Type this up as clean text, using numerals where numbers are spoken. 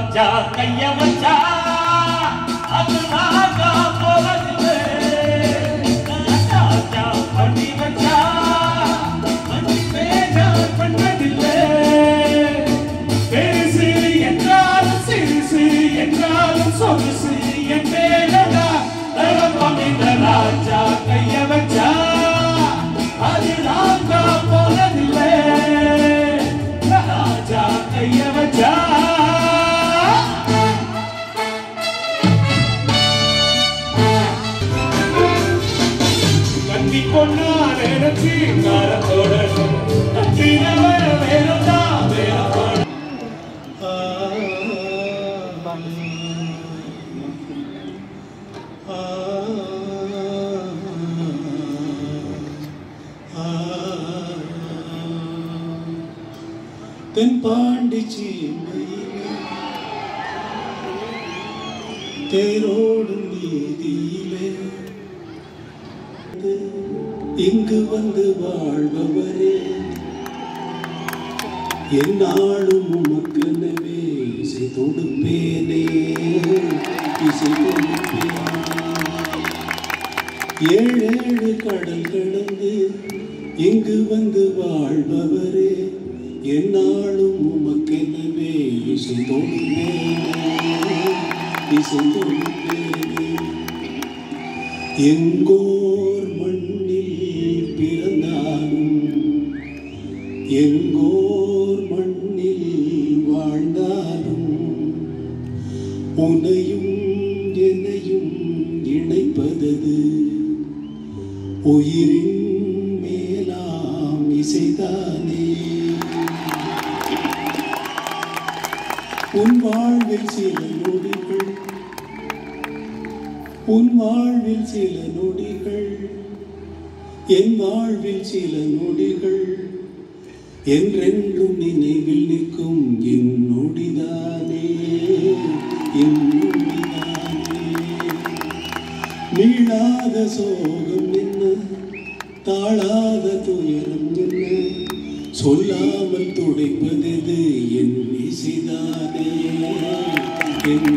ராஜா கைய வச்சா அது ராஜா போலதில்லை ராஜா பண்ணி வச்சா மணி மேஜா பண்ணதில்லை பெருசு என்றாலும் சிறுசு என்றாலும் சொகுசு என் மேலடா தரப்பம் இந்த ராஜா கைய வச்சா அது ராஜா போலதில்லை ராஜா கைய வச்சா கண்ணி பொண்ணா நினைச்சு காரத்தோட தட்டினவர வேறதா வேறப்பட தென்பாண்டி சீமையிலே தேரோடும் வீதியிலே இங்கு வந்து வாழ்பவரே என்னாலும் உமக்கெனவே இசை தொடுப்பேனே இசை தொடுப்பேனே ஏழேழு கடல் கடந்து இங்கு வந்து வாழ்பவரே என்னாலும் உமக்கெனவே இசை தொடுப்பேனே இசை தொடுப்பேனே எங்கோர் மண்ணில் பிறந்தாலும் எங்கோர் மண்ணில் வாழ்ந்தாலும் உன்னையும் என்னையும் இணைப்பதது உயிரின் மேலாம் இசைதானே உன் வாழ்வில் சில நொடிகள் உன் வாழ்வில் சில நொடிகள் என் வாழ்வில் சில நொடிகள் என்றென்றும் நினைவில் நிற்கும் என் நொடிதானே என் நொடிதானே மீளாத சோகம் என்ன தாழாத துயரம் என்ன சொல்லாமல் துடைப்பது என் இசைதானே என்